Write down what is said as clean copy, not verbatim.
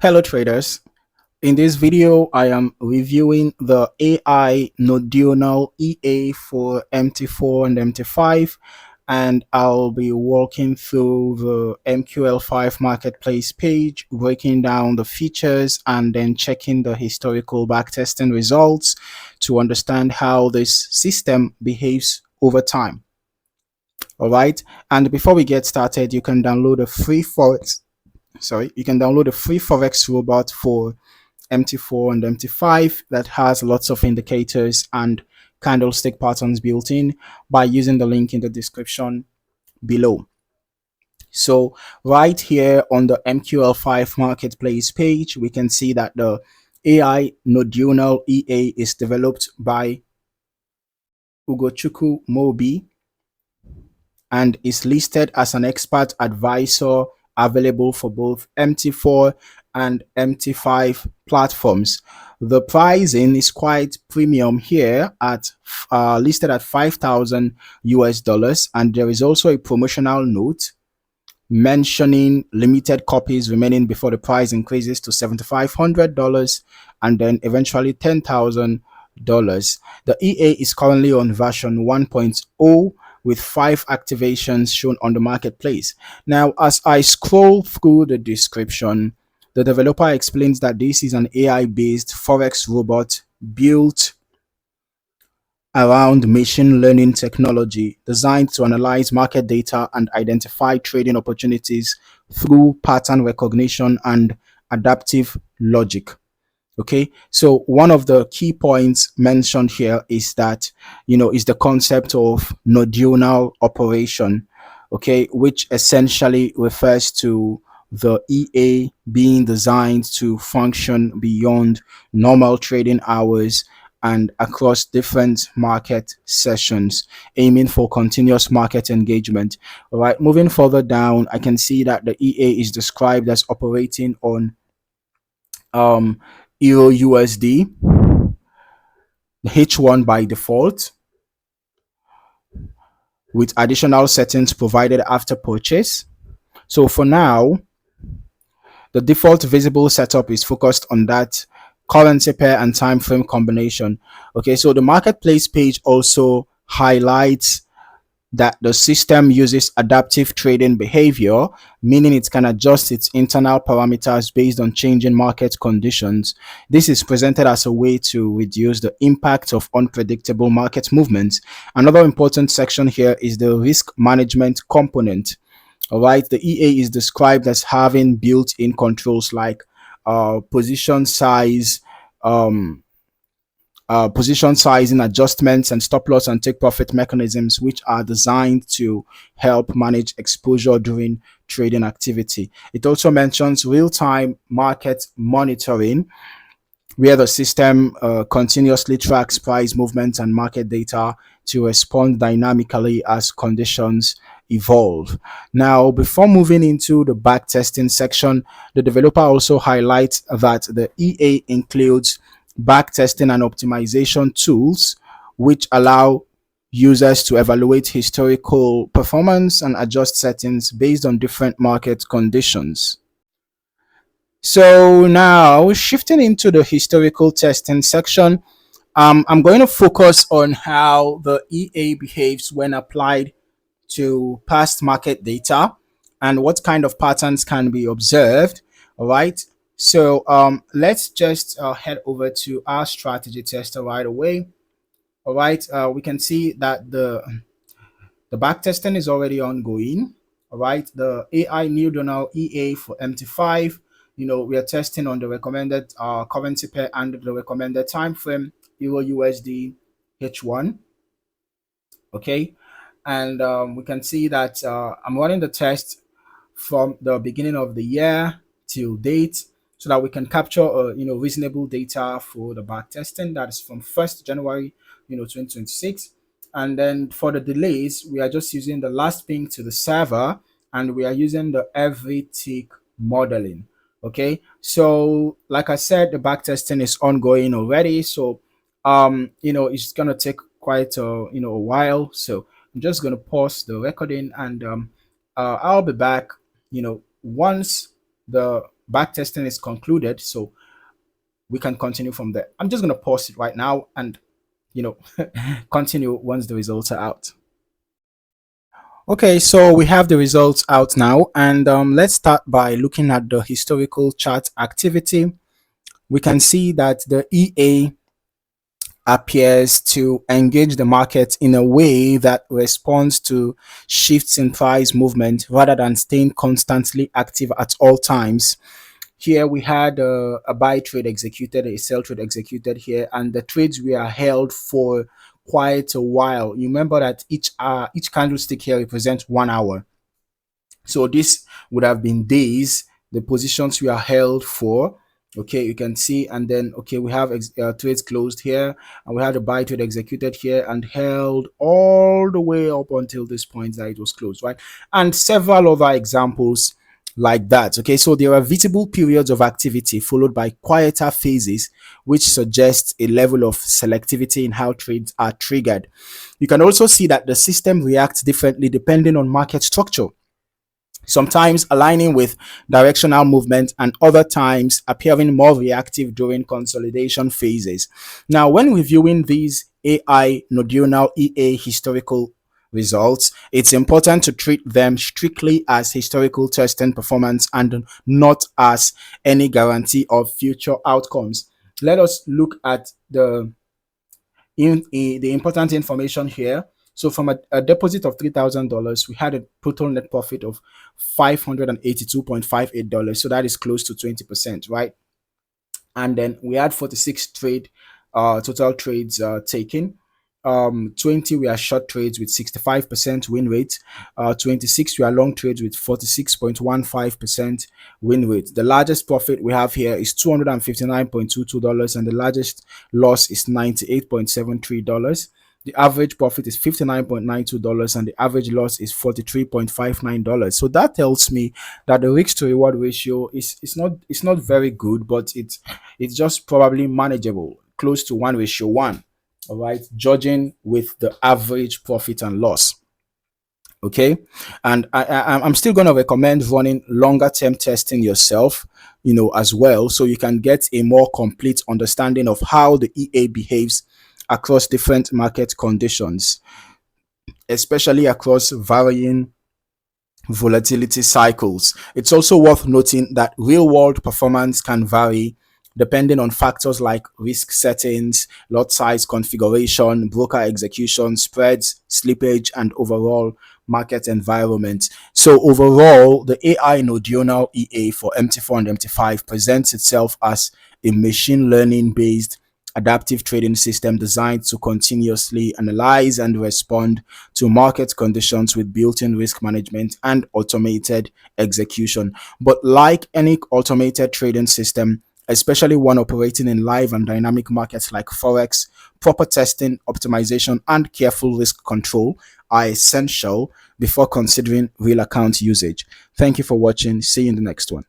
Hello traders. In this video, I am reviewing the AI Nodiurnal EA for MT4 and MT5, and I'll be walking through the MQL5 Marketplace page, breaking down the features and then checking the historical backtesting results to understand how this system behaves over time. All right. And before we get started, you can download a free Forex. You can download a free Forex robot for MT4 and MT5 that has lots of indicators and candlestick patterns built in by using the link in the description below. So right here on the MQL5 Marketplace page, we can see that the AI Nodiurnal EA is developed by Ugochukwu Mobi and is listed as an expert advisor available for both MT4 and MT5 platforms. The pricing is quite premium here at listed at 5,000 US dollars, and there is also a promotional note mentioning limited copies remaining before the price increases to $7,500 and then eventually $10,000. The EA is currently on version 1.0 with 5 activations shown on the marketplace. Now, as I scroll through the description, the developer explains that this is an AI-based Forex robot built around machine learning technology designed to analyze market data and identify trading opportunities through pattern recognition and adaptive logic. Okay, so one of the key points mentioned here is that, is the concept of nodiurnal operation, okay, which essentially refers to the EA being designed to function beyond normal trading hours and across different market sessions, aiming for continuous market engagement. All right, moving further down, I can see that the EA is described as operating on EURUSD H1 by default, with additional settings provided after purchase. So for now, the default visible setup is focused on that currency pair and time frame combination. Okay, so the marketplace page also highlights that the system uses adaptive trading behavior, meaning it can adjust its internal parameters based on changing market conditions. This is presented as a way to reduce the impact of unpredictable market movements. Another important section here is the risk management component. All right, the EA is described as having built-in controls like position size, position sizing adjustments, and stop loss and take profit mechanisms, which are designed to help manage exposure during trading activity. It also mentions real-time market monitoring, where the system continuously tracks price movements and market data to respond dynamically as conditions evolve. Now, before moving into the backtesting section, the developer also highlights that the EA includes backtesting and optimization tools, which allow users to evaluate historical performance and adjust settings based on different market conditions. So now shifting into the historical testing section, I'm going to focus on how the EA behaves when applied to past market data and what kind of patterns can be observed. All right. So let's just head over to our strategy tester right away. All right. We can see that the backtesting is already ongoing. All right. The AI Nodiurnal EA for MT5, we are testing on the recommended currency pair and the recommended time frame, EURUSD H1. Okay. And we can see that I'm running the test from the beginning of the year till date so that we can capture reasonable data for the back testing. That is from 1st January 2026. And then for the delays, we are just using the last ping to the server, and we are using the every tick modeling. Okay, so like I said, the back testing is ongoing already, so it's gonna take quite a while. So I'm just going to pause the recording, and I'll be back once the backtesting is concluded, so we can continue from there. I'm just going to pause it right now and continue once the results are out. Okay, so we have the results out now, and let's start by looking at the historical chart activity. We can see that the EA appears to engage the market in a way that responds to shifts in price movement rather than staying constantly active at all times. Here we had a buy trade executed, a sell trade executed here, and the trades were held for quite a while. You remember that each candlestick here represents 1 hour. So this would have been days. The positions we are held for. Okay, you can see, and then okay, we have trades closed here, and we had a buy trade executed here and held all the way up until this point that it was closed, right? And several other examples like that. Okay, so there are visible periods of activity followed by quieter phases, which suggests a level of selectivity in how trades are triggered. You can also see that the system reacts differently depending on market structure, sometimes aligning with directional movement and other times appearing more reactive during consolidation phases. Now, when reviewing these AI Nodiurnal EA historical results, it's important to treat them strictly as historical testing performance and not as any guarantee of future outcomes. Let us look at the important information here. So from a deposit of $3,000, we had a total net profit of $582.58. So that is close to 20%, right? And then we had 46 total trades taken. 20 were short trades with 65% win rate. 26 were long trades with 46.15% win rate. The largest profit we have here is $259.22, and the largest loss is $98.73. The average profit is $59.92, and the average loss is $43.59. So that tells me that the risk to reward ratio is not very good, but it's just probably manageable, close to 1:1. All right, judging with the average profit and loss. Okay, and I'm still going to recommend running longer term testing yourself, as well, so you can get a more complete understanding of how the EA behaves across different market conditions, especially across varying volatility cycles. It's also worth noting that real world performance can vary depending on factors like risk settings, lot size configuration, broker execution, spreads, slippage, and overall market environment. So overall, the AI Nodiurnal EA for MT4 and MT5 presents itself as a machine learning based adaptive trading system designed to continuously analyze and respond to market conditions with built-in risk management and automated execution. But like any automated trading system, especially one operating in live and dynamic markets like Forex, proper testing, optimization, and careful risk control are essential before considering real account usage. Thank you for watching. See you in the next one.